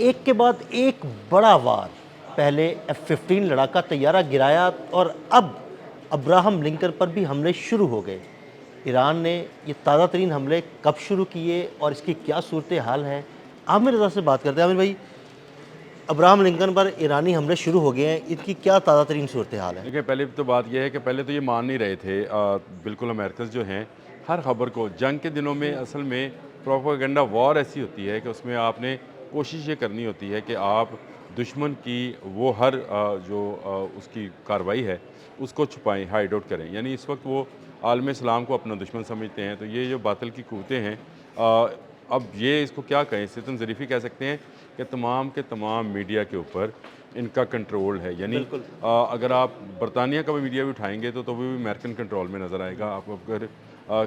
एक के बाद एक बड़ा वार, पहले F-15 लड़ाका तैयारा गिराया और अब अब्राहम लिंकन पर भी हमले शुरू हो गए। ईरान ने ये ताज़ा तरीन हमले कब शुरू किए और इसकी क्या सूरत हाल है? आमिर रज़ा से बात करते हैं। आमिर भाई, अब्राहम लिंकन पर ईरानी हमले शुरू हो गए हैं, इनकी क्या ताज़ा तरीन सूरत हाल है? देखिए, पहले तो बात यह है कि पहले तो ये मान नहीं रहे थे बिल्कुल अमेरिकन्स जो हैं, हर ख़बर को जंग के दिनों में असल में प्रोपेगेंडा वॉर ऐसी होती है कि उसमें आपने कोशिश ये करनी होती है कि आप दुश्मन की वो हर उसकी कार्रवाई है, उसको छुपाएँ, हाइड आउट करें। यानी इस वक्त वो आलम इस्लाम को अपना दुश्मन समझते हैं, तो ये जो बातिल की क़ुव्वतें हैं अब ये इसको क्या कहें, सितम ज़रीफ़ी कह सकते हैं कि तमाम के तमाम मीडिया के ऊपर इनका कंट्रोल है। यानी बिल्कुल। अगर आप बरतानिया का भी मीडिया भी उठाएँगे तो वो भी अमेरिकन कंट्रोल में नज़र आएगा। आप अगर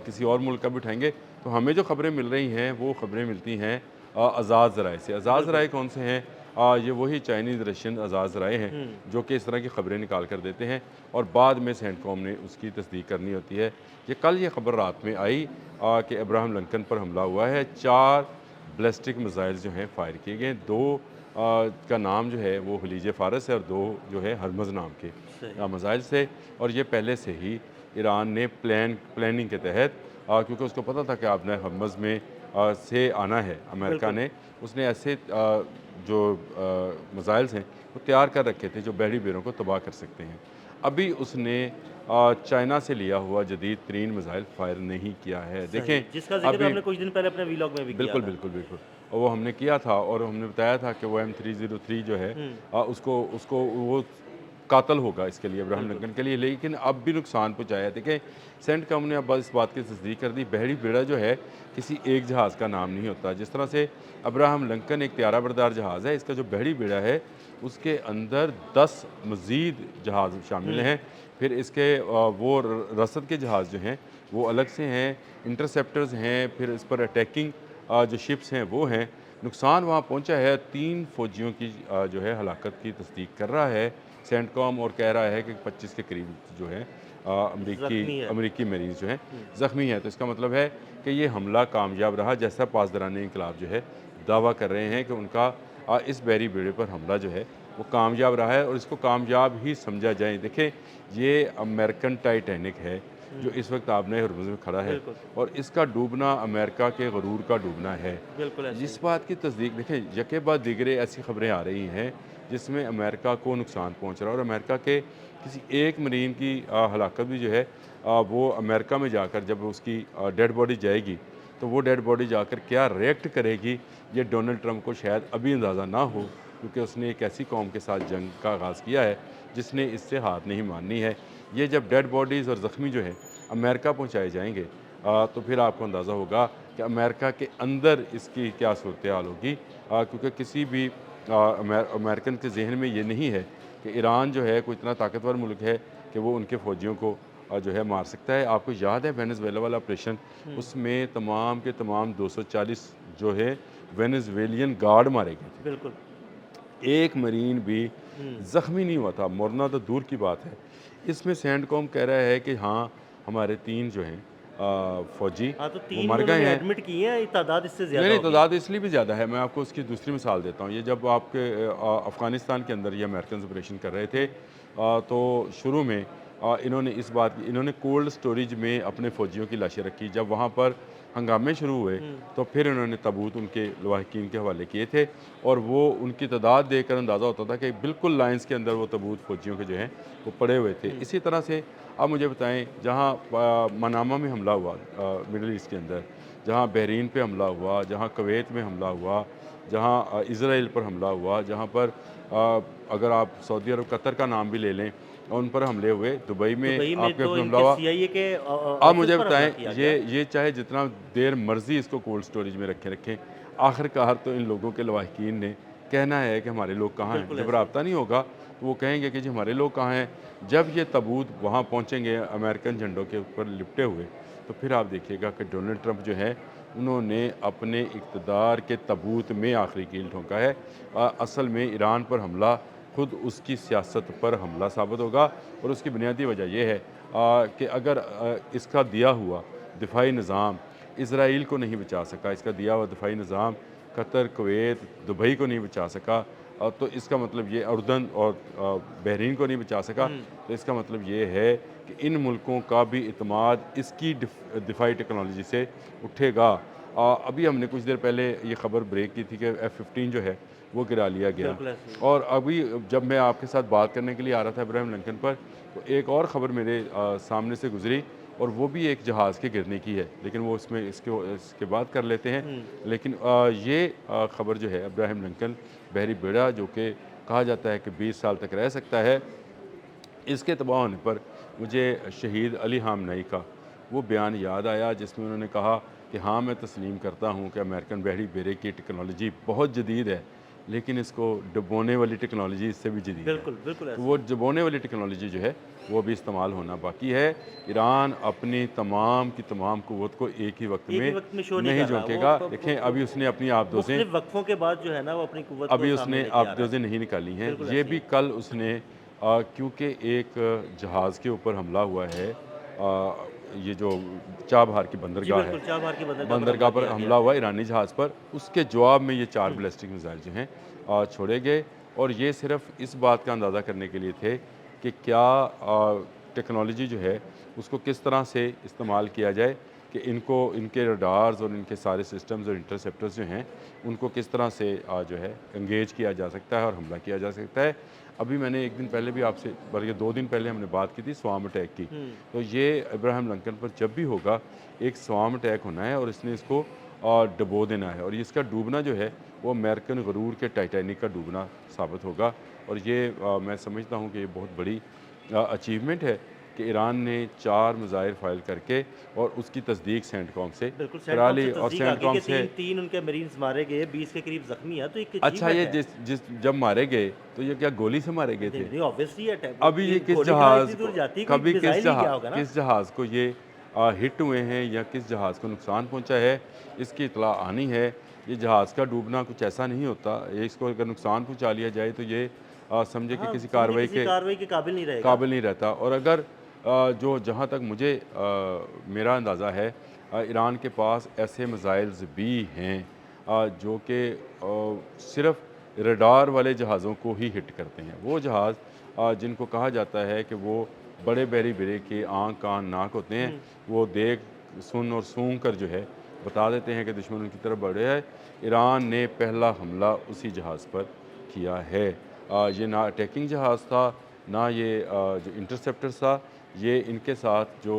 किसी और मुल्क का भी उठाएँगे तो हमें जो ख़बरें मिल रही हैं वो ख़बरें मिलती हैं आज़ाद ज़राए से। आज़ाद ज़राए कौन से हैं? ये वही चाइनीज़ रशियन आज़ाद ज़राए हैं जो कि इस तरह की ख़बरें निकाल कर देते हैं और बाद में सेंटकॉम ने उसकी तस्दीक करनी होती है। ये ख़बर रात में आई कि अब्राहम लिंकन पर हमला हुआ है। 4 बैलिस्टिक मिसाइल जो हैं फ़ायर किए गए। 2 का नाम जो है वो खलीज फ़ारस है और 2 जो है हरमज़ नाम के सही। मिसाइल से। और ये पहले से ही ईरान ने प्लानिंग के तहत क्योंकि उसको पता था कि आपने हरमज़ में से आना है अमेरिका बिल्कुल। ने, उसने ऐसे जो मिसाइल्स हैं वो तैयार कर रखे थे जो बहरी बेड़ों को तबाह कर सकते हैं। अभी उसने चाइना से लिया हुआ जदीद तरीन मिसाइल फ़ायर नहीं किया है। देखें सही, जिसका ज़िक्र अभी आपने कुछ दिन पहले अपने व्लॉग में भी किया बिल्कुल, था। बिल्कुल, बिल्कुल। और वो हमने किया था और हमने बताया था कि वो M303 जो है हुँ, उसको उसको वो कातल होगा इसके लिए, अब्राहम बिल्कुल। लिंकन के लिए, लेकिन अब भी नुकसान पहुँचाया है। देखिए, सेंटकॉम ने अब इस बात की तस्दीक कर दी, बहरी बेड़ा जो है किसी एक जहाज़ का नाम नहीं होता। जिस तरह से अब्राहम लिंकन एक त्यारा बरदार जहाज़ है, इसका जो बहरी बेड़ा है उसके अंदर 10 मज़ीद जहाज़ शामिल हुँ, हैं। फिर इसके वो रसद के जहाज़ जो हैं वो अलग से हैं, इंटरसेप्टर्स हैं, फिर इस पर अटैकिंग जो शिप्स हैं वो हैं। नुकसान वहाँ पहुँचा है, 3 फ़ौजियों की जो है हलाकत की तस्दीक कर रहा है सेंटकॉम और कह रहा है कि 25 के करीब जो है अमरीकी ज़ख्मी है। अमरीकी मरीज़ जो हैं हुँ, ज़ख्मी हैं। तो इसका मतलब है कि ये हमला कामयाब रहा, जैसा पासदारान इनकलाब जो है दावा कर रहे हैं कि उनका इस बहरी बेड़े पर हमला जो है वो कामयाब रहा है और इसको कामयाब ही समझा जाए। देखें, ये अमेरिकन टाइटैनिक है जो हुँ, इस वक्त आपने हरमुज़ में खड़ा है बिल्कुल, और इसका डूबना अमेरिका के गरूर का डूबना है। बिल्कुल ऐसे ही। इस बात की तस्दीक देखें, यके बाद दीगरे ऐसी खबरें आ रही हैं जिसमें अमेरिका को नुकसान पहुंच रहा है और अमेरिका के किसी एक मरीन की हलाकत भी जो है वो अमेरिका में जाकर जब उसकी डेड बॉडी जाएगी तो वो डेड बॉडी जाकर क्या रिएक्ट करेगी, ये डोनाल्ड ट्रंप को शायद अभी अंदाज़ा ना हो, क्योंकि उसने एक ऐसी कौम के साथ जंग का आगाज़ किया है जिसने इससे हाथ नहीं माननी है। ये जब डेड बॉडीज़ और ज़ख्मी जो है अमेरिका पहुँचाए जाएंगे तो फिर आपको अंदाज़ा होगा कि अमेरिका के अंदर इसकी क्या सूरत हाल होगी, क्योंकि किसी भी अमेरिकन के जहन में ये नहीं है कि ईरान जो है कोई इतना ताकतवर मुल्क है कि वो उनके फ़ौजियों को जो है मार सकता है। आपको याद है वेनेज़ुएला वाला ऑपरेशन, हुँ, उसमें तमाम के तमाम 240 जो है वेनेज़ुएलियन गार्ड मारे गए थे। बिल्कुल। एक मरीन भी हुँ, ज़ख्मी नहीं हुआ था, मरना तो दूर की बात है। इसमें सेंटकॉम कह रहा है कि हाँ, हमारे 3 जो हैं फ़ौजी हाँ, तो वो 3 मर गए उन्होंने हैं। एडमिट किए हैं, ये तादाद इससे नहीं, ज़्यादा नहीं, होगी। तादाद इसलिए भी ज़्यादा है, मैं आपको उसकी दूसरी मिसाल देता हूँ। ये जब आपके अफ़गानिस्तान के अंदर ये अमेरिकन्स ऑपरेशन कर रहे थे तो शुरू में इन्होंने कोल्ड स्टोरेज में अपने फ़ौजियों की लाशें रखी। जब वहाँ पर हंगामे शुरू हुए हुँ, तो फिर इन्होंने ताबूत उनके लवाहिकीन के हवाले किए थे और वो उनकी तादाद देखकर अंदाज़ा होता था कि बिल्कुल लाइन्स के अंदर वो ताबूत फ़ौजियों के जो हैं वो पड़े हुए थे। हुँ, इसी तरह से आप मुझे बताएँ, जहाँ मनामा में हमला हुआ मिडल ईस्ट के अंदर, जहाँ बहरीन पे हमला हुआ, जहाँ कुवैत में हमला हुआ, जहाँ इज़राइल पर हमला हुआ, जहाँ पर अगर आप सऊदी अरब, कतर का नाम भी ले लें, उन पर हमले हुए, दुबई में दुबई में आपके तो ऊपर हमला इनके हुआ। सीआईए के आप ऑफ़िस मुझे पर हमला बताएँ, किया गया। ये चाहे जितना देर मर्ज़ी इसको कोल्ड स्टोरेज में रखें, आखिरकार तो इन लोगों के लवाहिकीन ने कहना है कि हमारे लोग कहाँ हैं। बिल्कुल जब ऐसे ही। राब्ता नहीं होगा तो वो कहेंगे कि जी हमारे लोग कहाँ हैं। जब ये ताबूत वहाँ पहुँचेंगे अमेरिकन झंडों के ऊपर लिपटे हुए, तो फिर आप देखिएगा कि डोनाल्ड ट्रंप जो है उन्होंने अपने इक़्तिदार के ताबूत में आखिरी कील ठोंका है। असल में ईरान पर हमला खुद उसकी सियासत पर हमला साबित होगा और उसकी बुनियादी वजह यह है कि अगर इसका दिया हुआ दिफाई निज़ाम इसराइल को नहीं बचा सका, इसका दिया हुआ दिफाई निज़ाम कतर, कुवैत, दुबई को नहीं बचा सका, तो इसका मतलब ये उर्दन और बहरीन को नहीं बचा सका, तो इसका मतलब ये है कि इन मुल्कों का भी इत्माद इसकी दिफाई टेक्नोलॉजी से उठेगा। अभी हमने कुछ देर पहले ये ख़बर ब्रेक की थी कि F-15 जो है वो गिरा लिया गया, बिल्कुल ऐसे ही। और अभी जब मैं आपके साथ बात करने के लिए आ रहा था इब्राहिम लिंकन पर, तो एक और ख़बर मेरे सामने से गुजरी, और वो भी एक जहाज़ के गिरने की है, लेकिन वो इसमें इसके बाद कर लेते हैं। लेकिन ये ख़बर जो है इब्राहिम लिंकन बहरी बेड़ा, जो कि कहा जाता है कि 20 साल तक रह सकता है, इसके तबाह होने पर मुझे शहीद अली हामनई का वो बयान याद आया, जिसमें उन्होंने कहा कि हाँ, मैं तस्लीम करता हूँ कि अमेरिकन बहरी बेड़े की टेक्नोलॉजी बहुत जदीद है, लेकिन इसको डुबोने वाली टेक्नोलॉजी इससे भी जदीद है। बिल्कुल बिल्कुल तो ऐसे। वो डुबोने वाली टेक्नोलॉजी जो है वो भी इस्तेमाल होना बाकी है। ईरान अपनी तमाम की तमाम कुव्वत को एक ही वक्त एक ही में वक्त में शो नहीं नहीं कर रहा, झोंकेगा। वो देखें, अभी उसने अपनी आबदोज़ें मुख्तलिफ वक्फों के बाद जो है ना वो अपनी कुव्वत अभी को उसने सामने लेके आ रहा है। आबदोज़ें नहीं निकाली हैं। बिल्कुल ये ऐसे भी कल उसने क्योंकि एक जहाज़ के ऊपर हमला हुआ है, ये जो चाबहार की जी बंदरगाह है, बिल्कुल, चाबहार की बंदरगाह पर किया हमला गया। हुआ ईरानी जहाज़ पर, उसके जवाब में ये 4 बैलिस्टिक मिसाइल जो हैं छोड़े गए, और ये सिर्फ इस बात का अंदाज़ा करने के लिए थे कि क्या टेक्नोलॉजी जो है उसको किस तरह से इस्तेमाल किया जाए, कि इनको इनके रडार्स और इनके सारे सिस्टम्स और इंटरसेप्टर्स जो हैं उनको किस तरह से जो है इंगेज किया जा सकता है और हमला किया जा सकता है। अभी मैंने एक दिन पहले भी आपसे, बल्कि 2 दिन पहले हमने बात की थी स्वार्म अटैक की, तो ये इब्राहिम लिंकन पर जब भी होगा एक स्वार्म अटैक होना है, और इसने इसको डुबो देना है, और इसका डूबना जो है वो अमेरिकन गरूर के टाइटैनिक का डूबना साबित होगा। और ये मैं समझता हूँ कि ये बहुत बड़ी अचीवमेंट है कि ईरान ने 4 मिसाइल फायर करके और उसकी तस्दीक सेंटकॉम से बिल्कुल करा ली, और तस्दीक आ गई सेंटकॉम कि से तीन उनके मरीन्स मारे गए, 20 के करीब जख्मी है, तो एक अच्छा, ये achievement है। जिस जब मारे गए तो ये क्या गोली से मारे गए थे? नहीं ऑब्वियसली अटैक, अभी ये किस गोली कहाँ जहाज़ इतनी दूर को, जाती है, कोई कभी मिसाइल ही क्या होगा ना। किस जहाज़ को ये हिट हुए हैं या किस जहाज़ को नुकसान पहुंचा है, इसकी इतला आनी है। ये जहाज़ का डूबना कुछ ऐसा नहीं होता, ये इसको अगर नुकसान पहुंचा लिया जाए तो ये समझे कि हाँ, किसी समझे किसी कार्रवाई के काबिल नहीं रहेगा। काबिल नहीं रहता। और अगर जो जहाँ तक मुझे मेरा अंदाज़ा है, ईरान के पास ऐसे मिसाइल्स भी हैं जो कि सिर्फ रडार वाले जहाज़ों को ही हिट करते हैं। वो जहाज़ जिनको कहा जाता है कि वो बड़े बहरी बेड़े के आँख कान नाक होते हैं, वो देख सुन और सूंघ कर जो है बता देते हैं कि दुश्मन उनकी तरफ बढ़े है। ईरान ने पहला हमला उसी जहाज़ पर किया है। ये ना अटैकिंग जहाज़ था, ना ये जो इंटरसेप्टर था, ये इनके साथ जो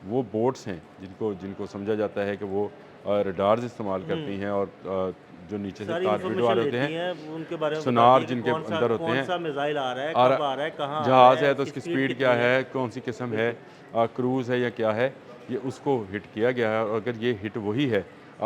वो बोट्स हैं जिनको जिनको समझा जाता है कि वो रडार्स इस्तेमाल करती हैं, और जो नीचे से सारी टारगेट इन्फॉर्मेशन वाले होते लेती हैं, हैं, उनके बारे में सुनार बताती हैं कि जिनके अंदर होते कौन हैं, सा मिसाइल आ रहा है, और कब आ रहा है, कहाँ आ जहाज़ रहा है तो उसकी इसकी स्पीड कितनी क्या है, कौन सी किस्म है, क्रूज़ है या क्या है, ये उसको हिट किया गया है। और अगर ये हिट वही है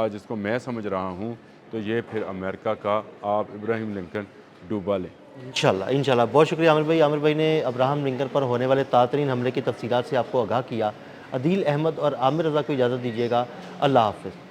जिसको मैं समझ रहा हूँ, तो ये फिर अमेरिका का आप इब्राहिम लिंकन डूबा लें। इंशाल्लाह इंशाल्लाह। बहुत शुक्रिया आमिर भाई। आमिर भाई ने अब्राहम लिंकन पर होने वाले तातरीन हमले की तफसीलात से आपको आगाह किया। अदील अहमद और आमिर रज़ा को इजाज़त दीजिएगा। अल्लाह हाफ़िज़।